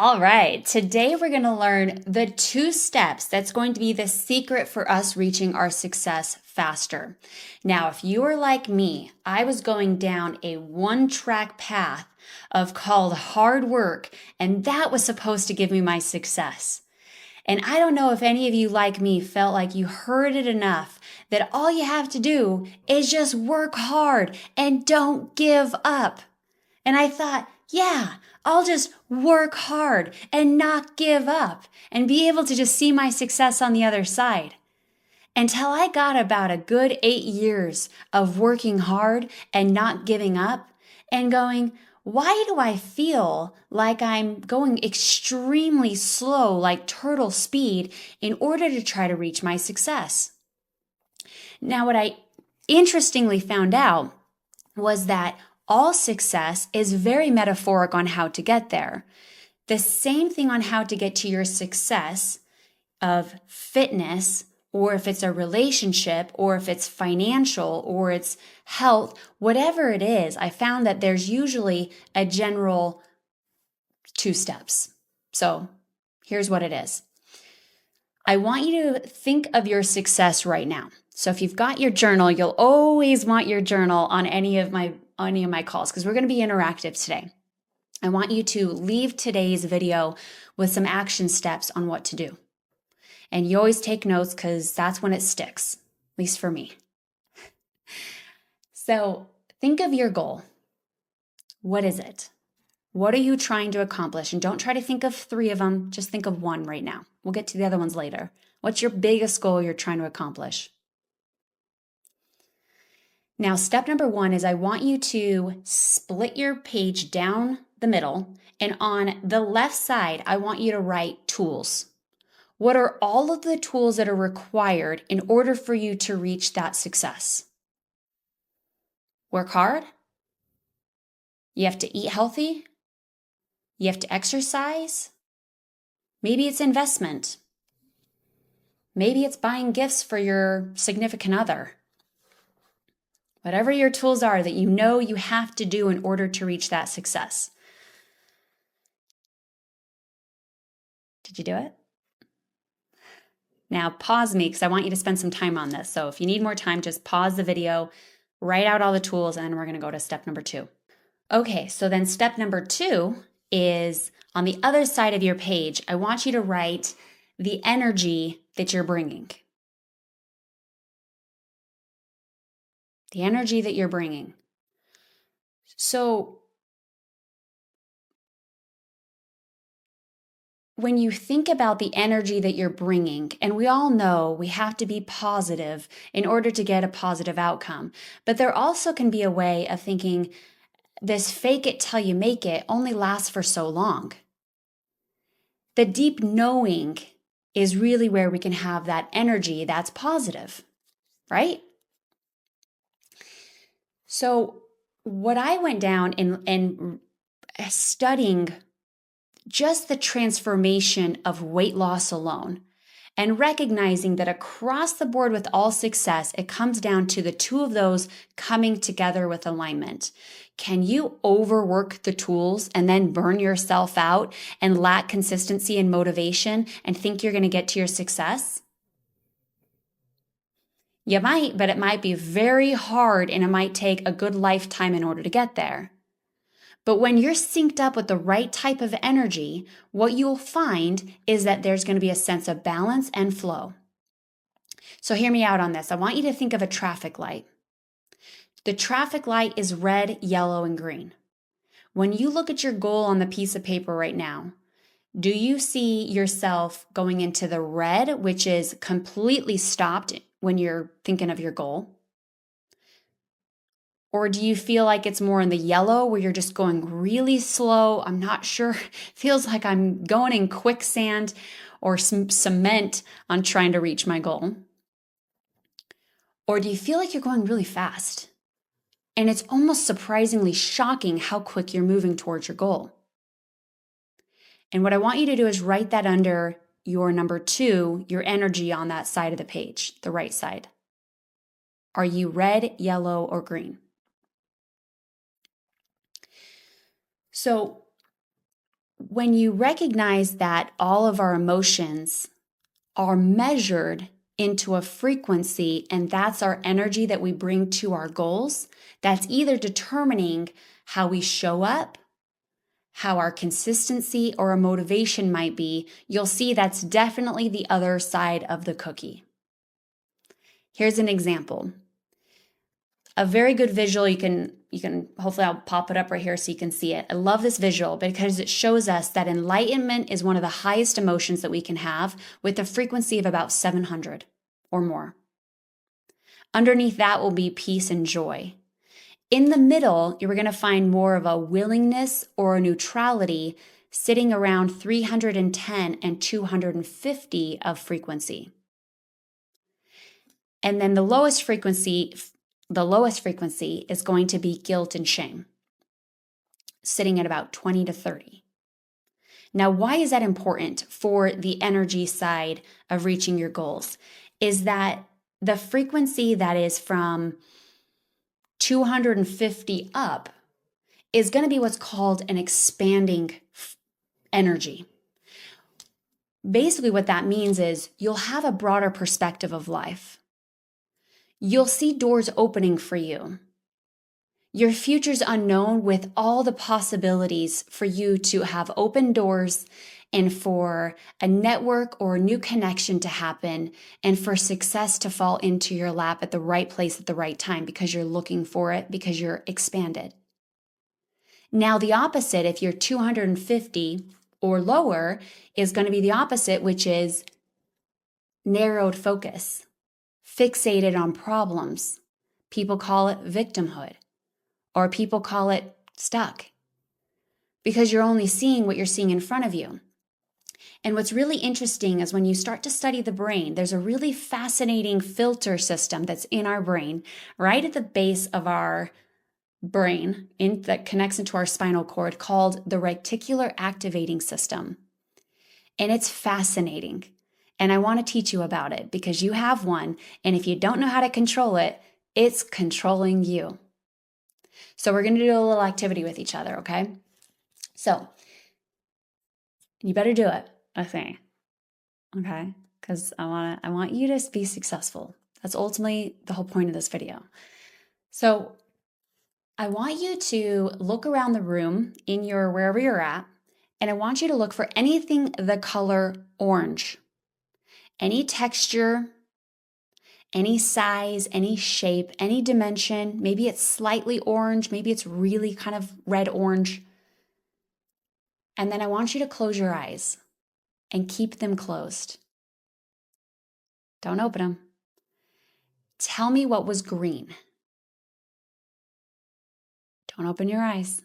All right, today we're going to learn the 2 steps that's going to be the secret for us reaching our success faster. Now, if you are like me, I was going down a one-track path of called hard work, and that was supposed to give me my success. And I don't know if any of you like me felt like you heard it enough that all you have to do is just work hard and don't give up. And I thought, yeah, I'll just work hard and not give up and be able to just see my success on the other side. Until I got about a good 8 years of working hard and not giving up and going, why do I feel like I'm going extremely slow, like turtle speed, in order to try to reach my success? Now, what I interestingly found out was that all success is very metaphoric on how to get there. The same thing on how to get to your success of fitness, or if it's a relationship, or if it's financial, or it's health, whatever it is, I found that there's usually a general 2 steps. So here's what it is. I want you to think of your success right now. So if you've got your journal, you'll always want your journal on any of my calls because we're going to be interactive today. I want you to leave today's video with some action steps on what to do. And you always take notes because that's when it sticks, at least for me. So think of your goal. What is it? What are you trying to accomplish? And don't try to think of 3 of them. Just think of 1 right now. We'll get to the other ones later. What's your biggest goal you're trying to accomplish? Now, step number 1 is I want you to split your page down the middle, and on the left side, I want you to write tools. What are all of the tools that are required in order for you to reach that success? Work hard. You have to eat healthy. You have to exercise. Maybe it's investment. Maybe it's buying gifts for your significant other. Whatever your tools are that you know you have to do in order to reach that success. Did you do it? Now pause me because I want you to spend some time on this. So if you need more time, just pause the video, write out all the tools, and then we're going to go to step number 2. Okay, so then step number 2 is on the other side of your page. I want you to write the energy that you're bringing. The energy that you're bringing. So when you think about the energy that you're bringing, and we all know we have to be positive in order to get a positive outcome, but there also can be a way of thinking this fake it till you make it only lasts for so long. The deep knowing is really where we can have that energy that's positive, right? So what I went down in studying just the transformation of weight loss alone and recognizing that across the board with all success, it comes down to the 2 of those coming together with alignment. Can you overwork the tools and then burn yourself out and lack consistency and motivation and think you're going to get to your success? You might, but it might be very hard and it might take a good lifetime in order to get there. But when you're synced up with the right type of energy, what you'll find is that there's going to be a sense of balance and flow. So hear me out on this. I want you to think of a traffic light. The traffic light is red, yellow, and green. When you look at your goal on the piece of paper right now, do you see yourself going into the red, which is completely stopped when you're thinking of your goal? Or do you feel like it's more in the yellow where you're just going really slow? I'm not sure. Feels like I'm going in quicksand or some cement on trying to reach my goal. Or do you feel like you're going really fast? And it's almost surprisingly shocking how quick you're moving towards your goal. And what I want you to do is write that under your number 2, your energy on that side of the page, the right side. Are you red, yellow, or green? So when you recognize that all of our emotions are measured into a frequency, and that's our energy that we bring to our goals, that's either determining how we show up, how our consistency or a motivation might be, you'll see that's definitely the other side of the cookie. Here's an example. A very good visual, you can hopefully I'll pop it up right here so you can see it. I love this visual because it shows us that enlightenment is one of the highest emotions that we can have, with a frequency of about 700 or more. Underneath that will be peace and joy. In the middle, you're going to find more of a willingness or a neutrality, sitting around 310 and 250 of frequency. And then the lowest frequency is going to be guilt and shame, sitting at about 20 to 30. Now, why is that important for the energy side of reaching your goals? Is that the frequency that is from 250 up is going to be what's called an expanding energy. Basically, what that means is you'll have a broader perspective of life. You'll see doors opening for you. Your future's unknown, with all the possibilities for you to have open doors and for a network or a new connection to happen and for success to fall into your lap at the right place at the right time because you're looking for it, because you're expanded. Now, the opposite, if you're 250 or lower, is going to be the opposite, which is narrowed focus, fixated on problems. People call it victimhood, or people call it stuck, because you're only seeing what you're seeing in front of you. And what's really interesting is when you start to study the brain, there's a really fascinating filter system that's in our brain, right at the base of our brain that connects into our spinal cord, called the reticular activating system. And it's fascinating. And I want to teach you about it because you have one. And if you don't know how to control it, it's controlling you. So we're going to do a little activity with each other, okay? So you better do it, I think, okay? Because I want you to be successful. That's ultimately the whole point of this video. So I want you to look around the room in your wherever you're at, and I want you to look for anything the color orange, any texture, any size, any shape, any dimension. Maybe it's slightly orange, maybe it's really kind of red orange. And then I want you to close your eyes and keep them closed. Don't open them. Tell me what was green. Don't open your eyes.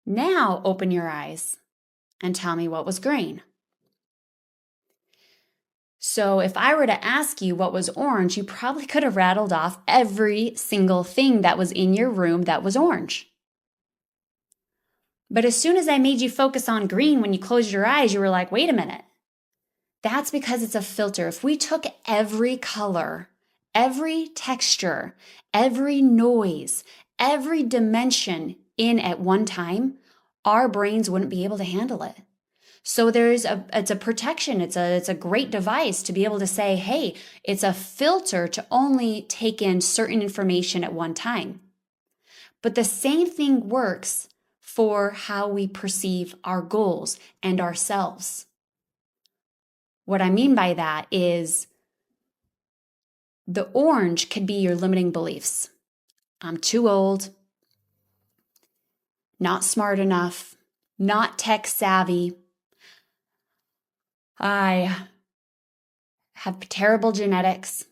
Now open your eyes and tell me what was green. So if I were to ask you what was orange, you probably could have rattled off every single thing that was in your room that was orange. But as soon as I made you focus on green when you closed your eyes, you were like, wait a minute. That's because it's a filter. If we took every color, every texture, every noise, every dimension in at one time, our brains wouldn't be able to handle it. So it's a protection. It's a great device to be able to say, hey, it's a filter to only take in certain information at one time. But the same thing works for how we perceive our goals and ourselves. What I mean by that is the orange could be your limiting beliefs. I'm too old, not smart enough, not tech savvy. I have terrible genetics.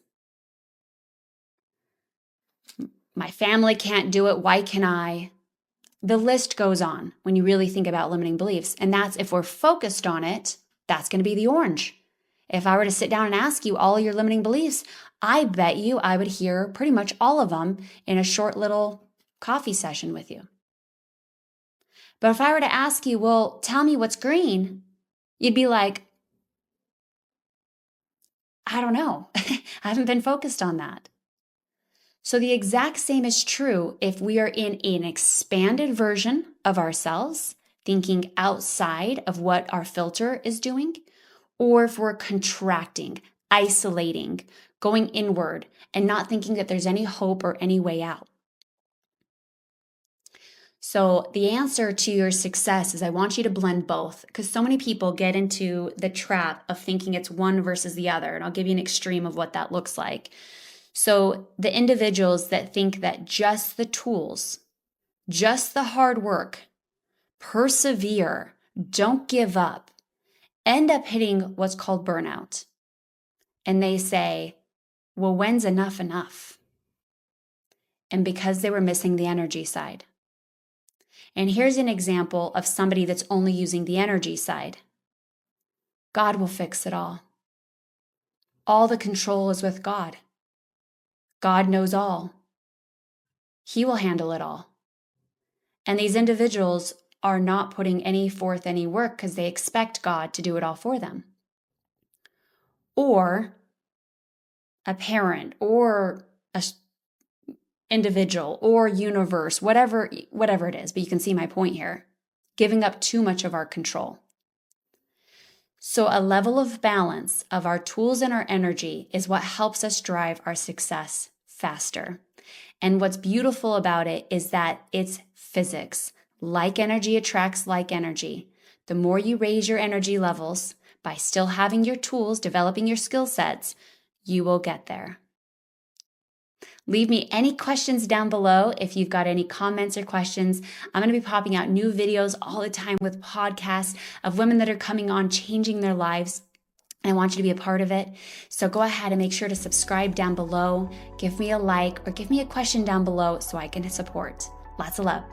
My family can't do it. Why can I? The list goes on when you really think about limiting beliefs. And that's, if we're focused on it, that's going to be the orange. If I were to sit down and ask you all your limiting beliefs, I bet you I would hear pretty much all of them in a short little coffee session with you. But if I were to ask you, well, tell me what's green, you'd be like, I don't know. I haven't been focused on that. So the exact same is true if we are in an expanded version of ourselves, thinking outside of what our filter is doing, or if we're contracting, isolating, going inward, and not thinking that there's any hope or any way out. So the answer to your success is I want you to blend both, because so many people get into the trap of thinking it's one versus the other. And I'll give you an extreme of what that looks like. So the individuals that think that just the tools, just the hard work, persevere, don't give up, end up hitting what's called burnout. And they say, well, when's enough enough? And because they were missing the energy side. And here's an example of somebody that's only using the energy side. God will fix it all. All the control is with God. God knows all. He will handle it all. And these individuals are not putting any forth any work because they expect God to do it all for them. Or a parent or a individual or universe, whatever it is, but you can see my point here, giving up too much of our control. So a level of balance of our tools and our energy is what helps us drive our success faster. And what's beautiful about it is that it's physics. Like energy attracts like energy. The more you raise your energy levels by still having your tools, developing your skill sets, you will get there. Leave me any questions down below if you've got any comments or questions. I'm going to be popping out new videos all the time with podcasts of women that are coming on, changing their lives. And I want you to be a part of it. So go ahead and make sure to subscribe down below. Give me a like or give me a question down below so I can support. Lots of love.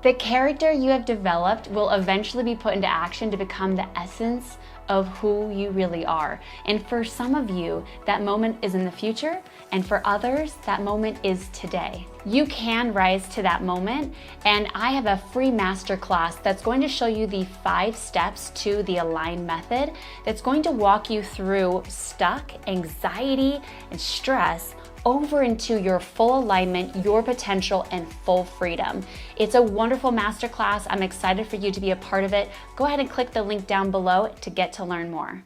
The character you have developed will eventually be put into action to become the essence of who you really are. And for some of you, that moment is in the future, and for others, that moment is today. You can rise to that moment, and I have a free masterclass that's going to show you the 5 steps to the Align method that's going to walk you through stuck, anxiety, and stress over into your full alignment, your potential, and full freedom. It's a wonderful masterclass. I'm excited for you to be a part of it. Go ahead and click the link down below to get to learn more.